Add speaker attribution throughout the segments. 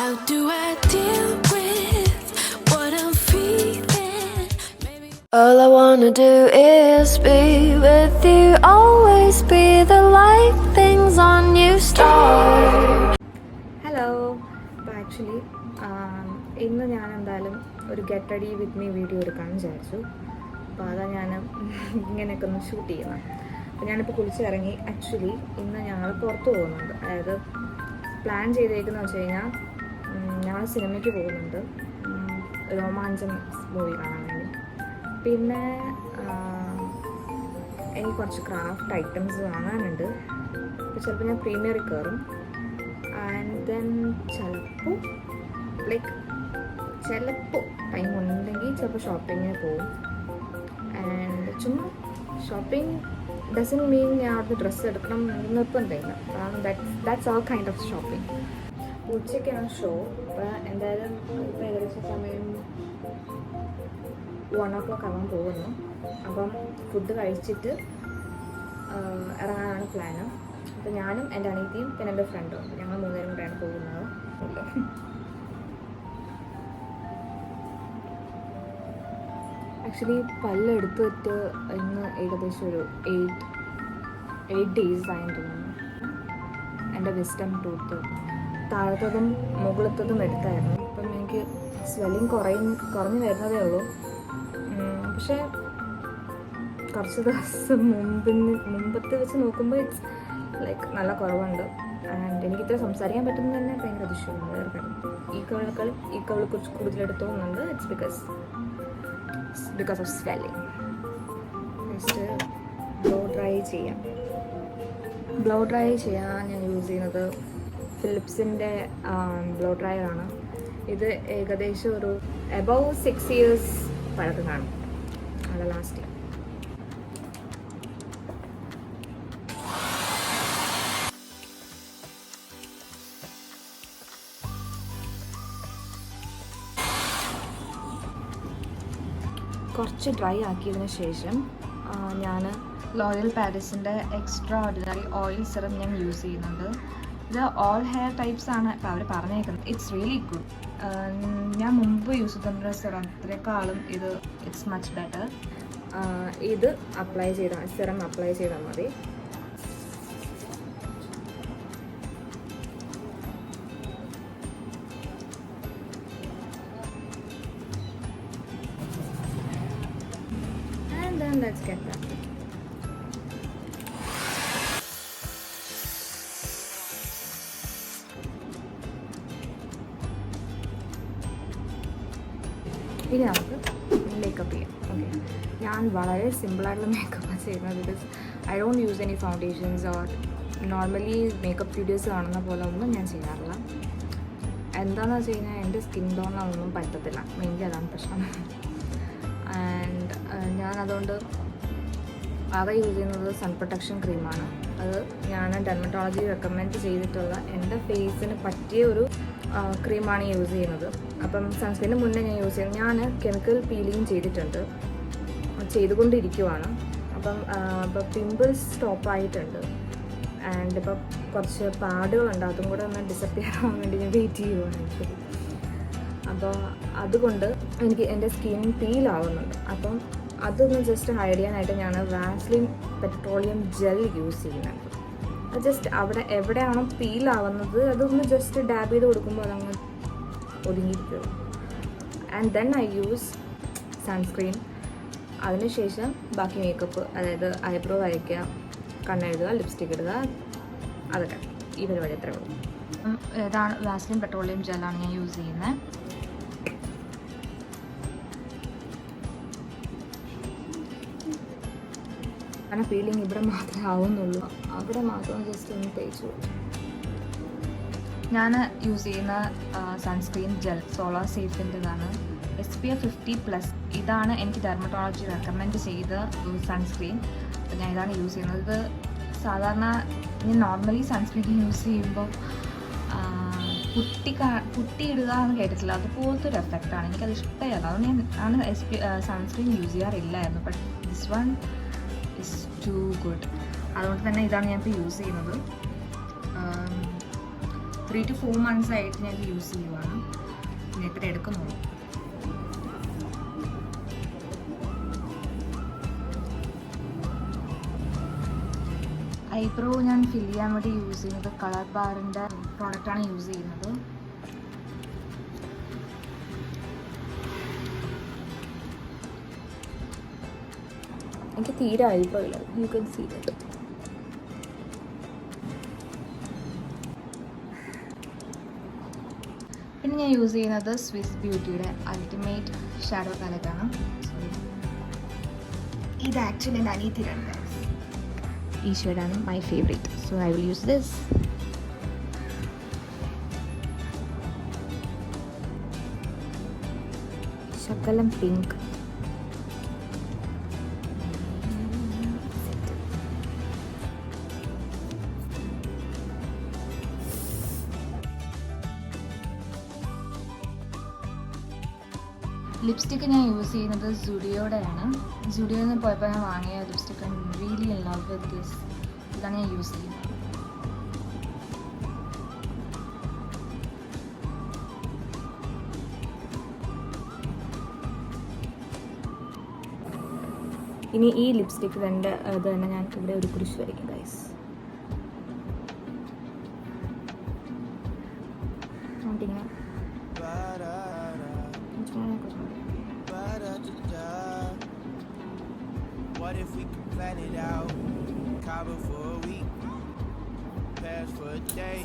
Speaker 1: How do I deal with what I'm feeling? Maybe all I wanna do is be with you, always be the light things on you start.
Speaker 2: Hello. അപ്പോൾ actually ഇന്ന് ഞാൻ എന്തായാലും ഒരു get ready with me video എടുക്കാമെന്ന് വിചാരിച്ചു. അപ്പോൾ അതാണ് ഞാൻ ഇങ്ങനെയൊക്കെ ഒന്ന് ഷൂട്ട് ചെയ്യുന്നത്. അപ്പോൾ ഞാനിപ്പോൾ കുളിച്ചിറങ്ങി. ആക്ച്വലി ഇന്ന് ഞങ്ങൾ പുറത്ത് പോകുന്നുണ്ട്. അതായത് പ്ലാൻ ചെയ്തേക്കുന്നത് വെച്ച് കഴിഞ്ഞാൽ ഞങ്ങൾ സിനിമയ്ക്ക് പോകുന്നുണ്ട്, രോമാഞ്ചം മൂവി കാണാൻ വേണ്ടി. പിന്നെ എനിക്ക് കുറച്ച് ക്രാഫ്റ്റ് ഐറ്റംസ് വാങ്ങാനുണ്ട്. അപ്പോൾ ചിലപ്പോൾ ഞാൻ പ്രീമിയറിൽ കയറും. ആൻഡ് ദെൻ ചിലപ്പോൾ ടൈം ഉണ്ടെങ്കിൽ ചിലപ്പോൾ ഷോപ്പിങ്ങിന് പോകും. ആൻഡ് ചുമ്മാ ഷോപ്പിംഗ് ഡസൻ മീൻ ഞാൻ അവിടുന്ന് ഡ്രസ്സ് എടുക്കണം നിർബന്ധമില്ല. കാരണം that's all kind of shopping. ഉച്ചയ്ക്കാണ് ഷോ. അപ്പോൾ എന്തായാലും ഇപ്പോൾ ഏകദേശം സമയം 1 o'clock ആവാൻ പോകുന്നു. അപ്പം ഫുഡ് കഴിച്ചിട്ട് ഇറങ്ങാനാണ് പ്ലാന്. അപ്പോൾ ഞാനും എൻ്റെ അനിയത്തിയും പിന്നെ എൻ്റെ ഫ്രണ്ടും ഉണ്ട്. ഞങ്ങൾ 3 പേരും കൂടെയാണ് പോകുന്നത്. ആക്ച്വലി പല്ലെടുത്തിട്ട് ഇന്ന് ഏകദേശം ഒരു 8 days ആയെന്ന് തോന്നുന്നു. എൻ്റെ വിസ്ഡം ടൂത്ത് താഴത്തതും മുകളിലത്തതും എടുത്തായിരുന്നു. അപ്പം എനിക്ക് സ്വെല്ലിങ് കുറഞ്ഞു വരുന്നതേ ഉള്ളൂ. പക്ഷേ കുറച്ച് ദിവസം മുമ്പത്തെ വെച്ച് നോക്കുമ്പോൾ ഇറ്റ്സ് നല്ല കുറവുണ്ട്. ആൻഡ് എനിക്കിത്ര സംസാരിക്കാൻ പറ്റുന്നത് തന്നെ ഭയങ്കര അതിശയമാണ്. വേറെ കാര്യം ഈ കവിൾ കുറച്ച് കൂടുതലെടുത്തോന്നുണ്ട്. It's because of swelling. Next blow dry ചെയ്യാൻ ഞാൻ യൂസ് ചെയ്യുന്നത് ഫിലിപ്സിൻ്റെ ബ്ലോ ഡ്രയറാണ്. ഇത് ഏകദേശം ഒരു എബവ് 6 years പഴക്കമാണ്. അത് ലാസ്റ്റ് കുറച്ച് ഡ്രൈ ആക്കിയതിന് ശേഷം ഞാൻ ലോറിയൽ പാരീസിൻ്റെ എക്സ്ട്രാ ഓർഡിനറി ഓയിൽ സിറം ഞാൻ യൂസ് ചെയ്യുന്നുണ്ട്. ഇത് ഓൾ ഹെയർ ടൈപ്സ് ആണ് ഇപ്പോൾ അവർ പറഞ്ഞേക്കുന്നത്. It's really good. ഞാൻ മുമ്പ് യൂസ് ചെയ്തിട്ടുള്ള സിറത്തിനേക്കാളും ഇറ്റ്സ് മച്ച് ബെറ്റർ. ഇത് സിറം അപ്ലൈ ചെയ്താൽ മതി. Let's get that. ഇനി നമുക്ക് മേക്കപ്പ് ചെയ്യാം. ഓക്കെ, ഞാൻ വളരെ സിമ്പിളായിട്ടുള്ള മേക്കപ്പാണ് ചെയ്യുന്നത്. Because I don't use any foundations or normally makeup videos കാണുന്ന പോലെ ഒന്നും ഞാൻ ചെയ്യാറില്ല. എന്താണെന്ന് വെച്ച് കഴിഞ്ഞാൽ എൻ്റെ സ്കിൻ ടോണൊന്നും പറ്റത്തില്ല. മെയിൻലി അതാണ് പ്രശ്നം. ആൻഡ് ഞാൻ അതുകൊണ്ട് ആകെ യൂസ് ചെയ്യുന്നത് സൺ പ്രൊട്ടക്ഷൻ ക്രീമാണ്. അത് ഞാൻ ഡെർമറ്റോളജി റെക്കമെൻഡ് ചെയ്തിട്ടുള്ള എൻ്റെ ഫേസിന് പറ്റിയ ഒരു ക്രീമാണ് യൂസ് ചെയ്യുന്നത്. അപ്പം സൺസ്ക്രീനിന് മുന്നേ ഞാൻ യൂസ് ചെയ്യുന്നത്, ഞാൻ കെമിക്കൽ പീലിംഗ് ചെയ്തുകൊണ്ടിരിക്കുവാണ്. അപ്പം പിമ്പിൾസ് സ്റ്റോപ്പായിട്ടുണ്ട്. ആൻഡ് ഇപ്പം കുറച്ച് പാടുകളുണ്ട്, അതും കൂടെ ഒന്ന് ഡിസപ്പിയർ ആവാൻ വേണ്ടി ഞാൻ വെയിറ്റ് ചെയ്യുവാണ് ആക്ച്വലി. അപ്പോൾ അതുകൊണ്ട് എനിക്ക് എൻ്റെ സ്കിൻ പീലാവുന്നുണ്ട്. അപ്പം അതൊന്ന് ജസ്റ്റ് ഹൈഡ് ചെയ്യാനായിട്ട് ഞാൻ വാസ്ലിൻ പെട്രോളിയം ജെൽ യൂസ് ചെയ്യുന്നുണ്ട്. അത് ജസ്റ്റ് അവിടെ എവിടെയാണോ പീലാവുന്നത് അതൊന്ന് ജസ്റ്റ് ഡാബ് ചെയ്ത് കൊടുക്കുമ്പോൾ അതങ്ങ് ഒതുങ്ങിയിരിക്കും. And then I use sunscreen. അതിനുശേഷം ബാക്കി മേക്കപ്പ്, അതായത് ഐബ്രോ വരയ്ക്കുക, കണ്ണെഴുതുക, ലിപ്സ്റ്റിക് ഇടുക, അതൊക്കെ ഈ പരിപാടി എത്ര ഉള്ളൂ. ഇതാണ് വാസ്ലിൻ പെട്രോളിയം ജെല്ലാണ് ഞാൻ യൂസ് ചെയ്യുന്നത്. കാരണം പീലിംഗ് ഇവിടെ മാത്രമേ ആവുന്നുള്ളൂ, അവിടെ മാത്രം ജസ്റ്റ് ഒന്ന് തേച്ചു. ഞാൻ യൂസ് ചെയ്യുന്ന സൺസ്ക്രീൻ ജെൽ സോളാർ സേഫിൻ്റെതാണ്, SPF 50+. ഇതാണ് എനിക്ക് ഡെർമറ്റോളജി റെക്കമെൻഡ് ചെയ്ത സൺസ്ക്രീൻ. അപ്പോൾ ഞാൻ ഇതാണ് യൂസ് ചെയ്യുന്നത്. ഇത് സാധാരണ ഞാൻ നോർമലി സൺസ്ക്രീൻ യൂസ് ചെയ്യുമ്പോൾ പുട്ടിയിടുക എന്ന് കേട്ടിട്ടില്ല, അതുപോലത്തെ ഒരു എഫക്റ്റാണ്. എനിക്കത് ഇഷ്ടമല്ല. അതുകൊണ്ട് ഞാൻ സൺസ്ക്രീൻ യൂസ് ചെയ്യാറില്ലായിരുന്നു. But this one is too good. അതുകൊണ്ട് തന്നെ ഇതാണ് ഞാൻ ഇപ്പോൾ യൂസ് ചെയ്യുന്നത്. 3 to 4 months ആയിട്ട് ഞാൻ യൂസ് ചെയ്യുവാണ്. പിന്നെ ഇത്ര എടുക്കുന്നുള്ളൂ. ഐബ്രോ ഞാൻ ഫിൽ ചെയ്യാൻ വേണ്ടി യൂസ് ചെയ്യുന്നത് കളർ ബാറിൻ്റെ പ്രോഡക്റ്റാണ് യൂസ് ചെയ്യുന്നത്. എനിക്ക് തീരെ ഐബ്രോ ഇല്ല. You can see that. പിന്നെ ഞാൻ യൂസ് ചെയ്യുന്നത് സ്വിസ് ബ്യൂട്ടിയുടെ അൾട്ടിമേറ്റ് ഷാഡോ പാലറ്റാണ്. ഇത് ആക്ച്വലി എൻ്റെ അനിയത്തിയിലുണ്ട്. ഈ ഷെയ്ഡാണ് my favourite. So I will use this. ശകലം പിങ്ക്. ലിപ്സ്റ്റിക്ക് ഞാൻ യൂസ് ചെയ്യുന്നത് സുഡിയോടെയാണ്. സുഡിയോയിൽ നിന്ന് പോയപ്പോൾ ഞാൻ വാങ്ങിയ lipstick. I'm really in love with this. ഇതാണ് ഞാൻ യൂസ് ചെയ്യുന്നത്. ഇനി ഈ ലിപ്സ്റ്റിക്ക് തന്നെ ഞാൻ ഇവിടെ ഒരു കുരിശ് വരയ്ക്കും ഗൈസ്. ഇങ്ങനെ What if we could plan it out? Cover for a week, pass for a day.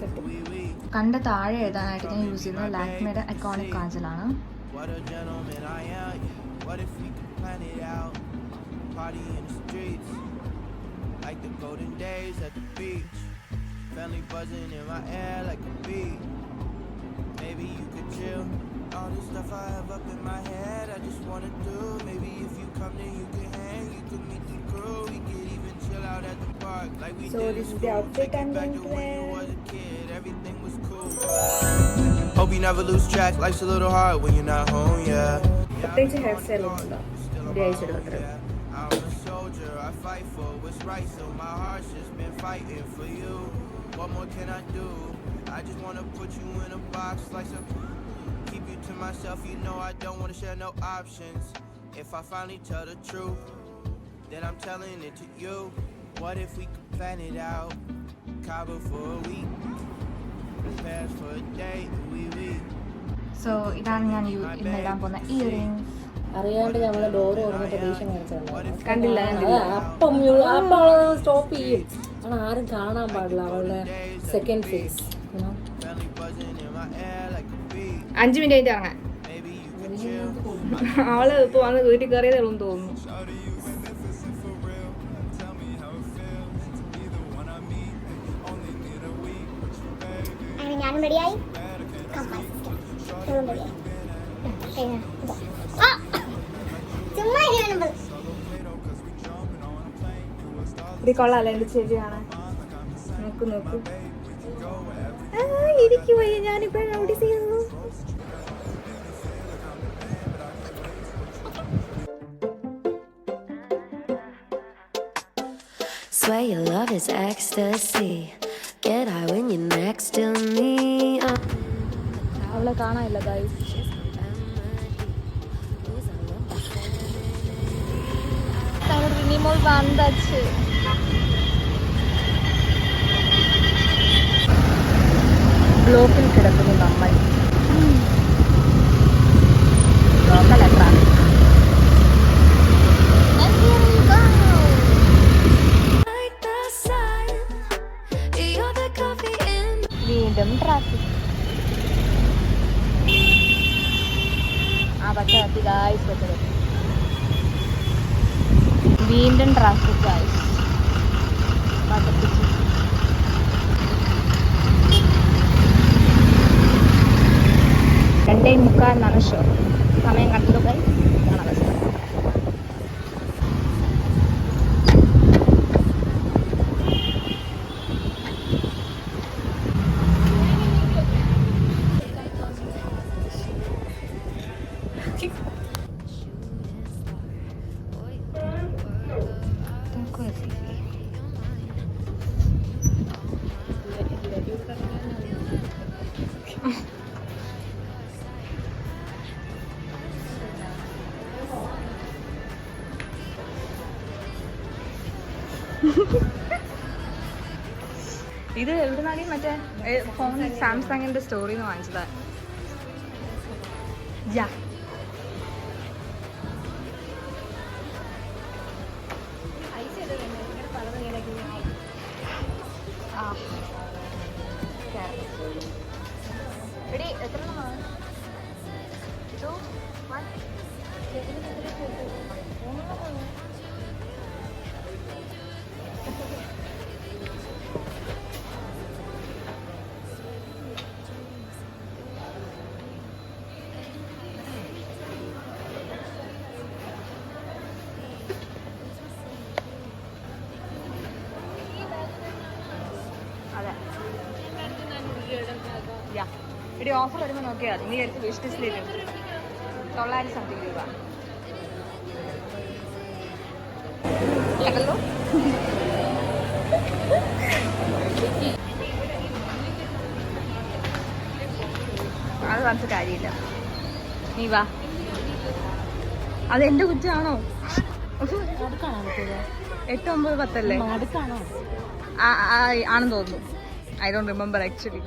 Speaker 2: കണ്ട താഴെ എഴുതാനായിട്ട് ഞാൻ യൂസ് ചെയ്യുന്നത് ലാക്മേയുടെ iconic കാജലാണ്. What a gentleman I am. What if we could plan it out? Party in the streets, like the golden days at the beach. Family buzzing in my air like a bee. Maybe you could chill. All this stuff I have up in my head, I just wanna do. Maybe if you come then you can hang, you could meet the crew. We could even chill out at the park like we did in school. Take it back to when you was a kid, everything was cool. Hope you never lose track, life's a little hard when you're not home, yeah. പ്രത്യേകിച്ച് hair style ഒന്നുമില്ല. ഒരു അയച്ചിടും അത്ര. I'm a soldier, I fight for what's right, so my heart's just been fighting for you. What more can I do? I just wanna put you in a box like some. Keep you to myself, you know I don't wanna share no options. If I finally tell the truth, then I'm telling it to you. What if we could plan it out? Cabo for a week, pass for a day, we. So ഇതാണ് ഞാൻ ഇന്ന് ഇടാൻ പോകുന്ന earrings.
Speaker 3: അറിയാണ്ട് നമ്മളെ door തുറന്ന് പ്രതീക്ഷ
Speaker 2: കണ്ടില്ല.
Speaker 3: അപ്പം സ്റ്റോപ്പ് ചെയ്യും. ആണ് ആരും കാണാൻ പാടില്ല അവളുടെ സെക്കൻഡ് ഫേസ്.
Speaker 2: 5 മിനിറ്റ് ആയിട്ട് ഇറങ്ങാൻ. അവള് ഇപ്പൊ വന്ന് വീട്ടിൽ കയറിയതേ ഉള്ളൂ തോന്നുന്നു.
Speaker 4: ഞാനും റെഡിയായി.
Speaker 2: ഇത് കൊള്ളാല്ലേ എന്റെ ചെവിയാണ്. നോക്കൂ എനിക്ക് വയ്യ. ഞാനിപ്പോഴും നോട്ടീസ് ചെയ്യുന്നു.
Speaker 1: Swear your love is ecstasy. Get high when you're next to me.
Speaker 2: അവളെ കാണാനില്ല ഗൈസ്. വந்தாച്ച് ബ്ലോക്കിൽ കിടക്കുന്നു നമ്മൾ. വീണ്ടും ട്രാഫിക്. വീണ്ടും ട്രാഫിക് ഗൈസ്. 2:45 ഷോ. സമയം കണ്ടു ഗൈസ്. ഇതാണ് അവസ്ഥ. ഇത് എവിടുന്നാണ് മറ്റേ ഫോൺ സാംസങ്ങിന്റെ സ്റ്റോറിൽ നിന്ന് വാങ്ങിച്ചതാ. യാ ഇടി ഓഫർ വരുമ്പോൾ നോക്കിയാൽ നീ എടുത്ത് വിഷ് ലിസ്റ്റിലിടും. 900 സംതിങ് രൂപ. കേട്ടല്ലോ. അത് പറഞ്ഞ കാര്യമില്ല. നീ വാ. അതെന്റെ കുറ്റമാണോ? 8, 9, 10 അല്ലേ? ആണെന്ന് തോന്നുന്നു. I don't remember actually.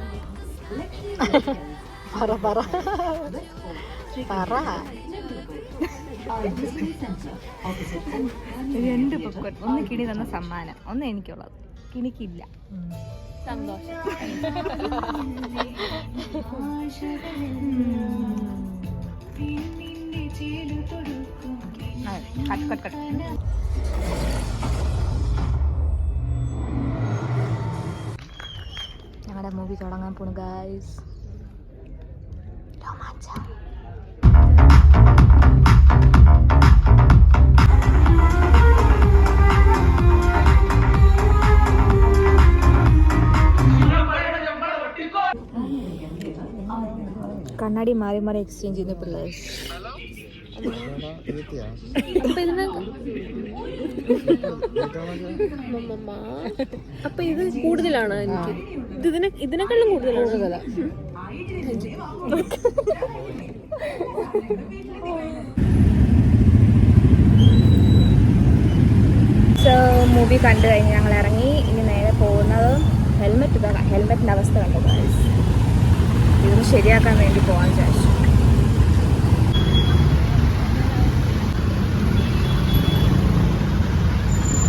Speaker 2: രണ്ട് പൊക്കോൺ. ഒന്ന് കിണി തന്ന സമ്മാനം, ഒന്ന് എനിക്കുള്ളത്. കിണിക്കില്ല. സന്തോഷം. ഞങ്ങളുടെ മൂവി തുടങ്ങാൻ പോണു ഗൈസ്. കണ്ണാടി മാറി മാറി എക്സ്ചേഞ്ച് ചെയ്യുന്ന പിള്ളേർ.
Speaker 3: അപ്പൊ ഇത് കൂടുതലാണ് എനിക്ക്. ഇതിനെക്കാളും കൂടുതലാണ്.
Speaker 2: സോ മൂവി കണ്ടു കഴിഞ്ഞ് ഞങ്ങൾ ഇറങ്ങി. ഇനി നേരെ പോകുന്നത് ഹെൽമെറ്റിൻ്റെ അവസ്ഥ കണ്ടു. ഇതൊന്ന് ശരിയാക്കാൻ വേണ്ടി പോകാൻ വിചാരിച്ചു.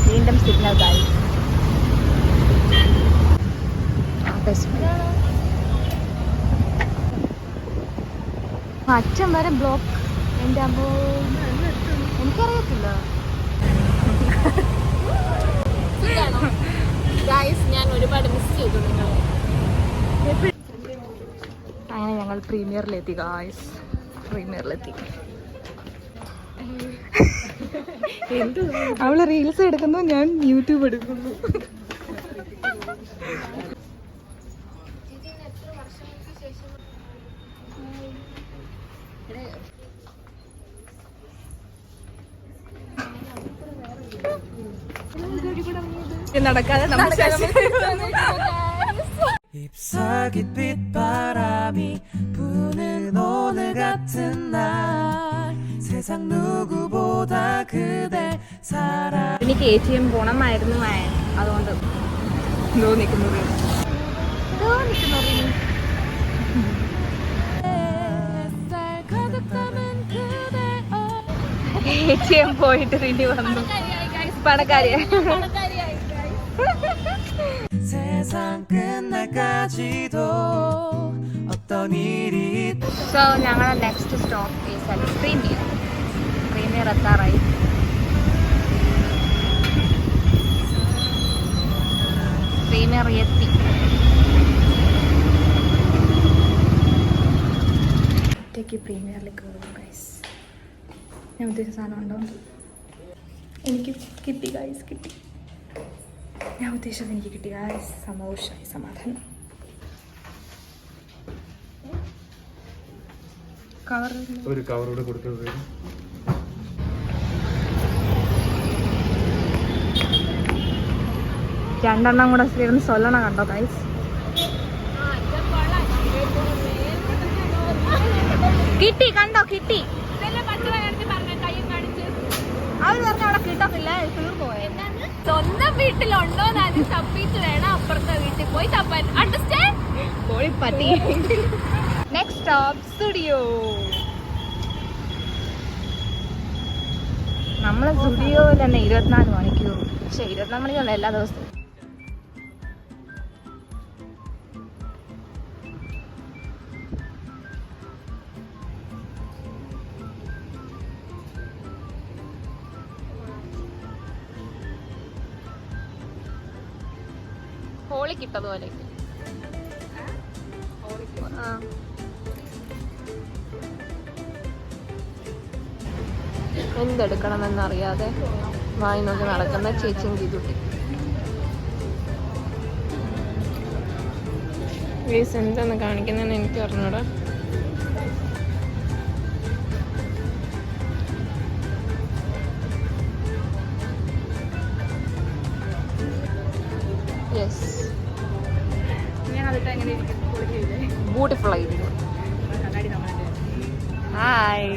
Speaker 2: വീണ്ടും സിഗ്നൽ കായി. അച്ഛൻ വരെ ബ്ലോക്ക്. എൻ്റെ അമ്മോ, എനിക്കറിയത്തില്ല.
Speaker 3: ഞാൻ ഒരുപാട് മിസ് ചെയ്തു നിങ്ങളെ.
Speaker 2: അങ്ങനെ ഞങ്ങൾ പ്രീമിയറിലെത്തി ഗായ്സ്. പ്രീമിയറിലെത്തി. അവള് റീൽസ് എടുക്കുന്നു, ഞാൻ യൂട്യൂബ് എടുക്കുന്നു. നടക്കാതെ
Speaker 4: 잎사귀빛 바람이 부는 오늘 같은 날 세상 누구보다 그댈 사랑.
Speaker 2: എനിക്ക് ATM പോണമായിരുന്നു. അതുകൊണ്ട് നിൽക്കുന്നു. ATM പോയിട്ട് ഇനി വന്നു. പണക്കാരിയായി.
Speaker 4: 세상 끝날까지도 어떤 일이.
Speaker 2: സോ ഞങ്ങളുടെ next stop is Premier. Premier എത്താറായി. പ്രീമിയർ എത്തി. ഒറ്റയ്ക്ക് പ്രീമിയറിലേക്ക് കയറുന്നു ഗൈസ്. ഞാൻ ഉദ്ദേശിച്ച സാധനം ഉണ്ടോ? എനിക്ക് കിട്ടി ഗൈസ്, കിട്ടി. ഞാൻ ഉദ്ദേശിച്ചത് എനിക്ക് കിട്ടി ഗൈസ്. സന്തോഷമായി, സമാധാനം.
Speaker 5: ഒരു കവറോട് കൊടുക്കുന്നത്.
Speaker 2: രണ്ടെണ്ണം കൂടെ ചേർന്ന് സൊല്ലണ കണ്ടോ ഗൈസ്? കിട്ടി, കണ്ടോ? കിട്ടി. അവർ പറഞ്ഞു അവിടെ കിട്ടത്തില്ല. സ്വന്തം വീട്ടിലുണ്ടോ എന്ന് തപ്പിട്ട് വേണം അപ്പുറത്തെ വീട്ടിൽ പോയി തപ്പാൻ. അണ്ടർസ്റ്റാൻഡ്? പോയി പറ്റി. Next stop studio. നമ്മളെ സ്റ്റുഡിയോയിൽ തന്നെ 24 മണിക്കൂർ. പക്ഷെ 24 മണിക്കൂറല്ല, എല്ലാ ദിവസവും. ഹോളി കിട്ടതുപോലെ എന്തെടുക്കണമെന്നറിയാതെ വായി നോക്കി നടക്കുന്ന ചേച്ചിയും ഗീതുട്ടി. എന്താന്ന് കാണിക്കുന്നതെന്ന് എനിക്ക് അറിഞ്ഞൂടാ. യെസ്, ബ്യൂട്ടിഫുൾ ആയിരിക്കും. ഹായ്.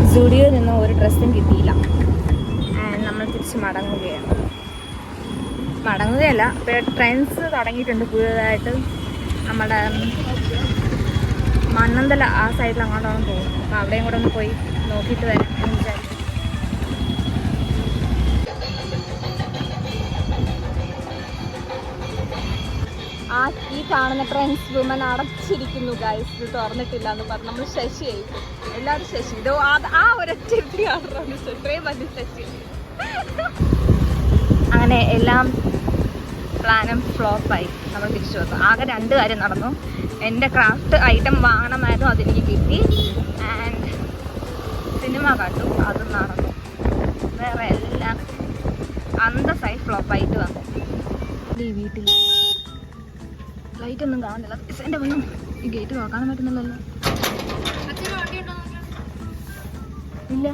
Speaker 2: സ്റ്റുഡിയോയിൽ നിന്ന് ഒരു ഡ്രസ്സും കിട്ടിയില്ല. നമ്മൾ തിരിച്ച് മടങ്ങുകയല്ല. ഇപ്പോൾ ട്രെൻഡ്സ് തുടങ്ങിയിട്ടുണ്ട് പുതിയതായിട്ട്. നമ്മുടെ മണ്ണന്തല ആ സൈഡിൽ അങ്ങോട്ടാണെന്ന് തോന്നുന്നു. അപ്പോൾ അവിടെയും കൂടെ ഒന്ന് പോയി നോക്കിയിട്ട് വരാം എന്ന് വിചാരിച്ചു. ഈ കാണുന്ന ട്രെൻഡ്സ് വുമൻ അടച്ചിരിക്കുന്നു ഗൈസ്, തുറന്നിട്ടില്ല എന്ന് പറഞ്ഞു. നമ്മൾ ശശിയായി, എല്ലാവരും ശശി. ഇതോ ആ ഒരൊറ്റ ഇത്രയും മതി ശശി. അങ്ങനെ എല്ലാം പ്ലാനും ഫ്ലോപ്പായി. നമ്മൾ തിരിച്ചു വന്നു. ആകെ 2 കാര്യം നടന്നു. എൻ്റെ ക്രാഫ്റ്റ് ഐറ്റം വാങ്ങണമായിരുന്നു, അതെനിക്ക് കിട്ടി. ആൻഡ് സിനിമ കണ്ടു, അതും നടന്നു. വേറെ എല്ലാം അന്തസ്സായി ഫ്ലോപ്പായിട്ട് വന്നു. ഈ വീട്ടിൽ ലൈറ്റൊന്നും കാണുന്നില്ല. എൻ്റെ ഒന്നും ഈ ഗേറ്റ് നോക്കാനും പറ്റുന്നില്ലല്ലോ. ഇല്ല.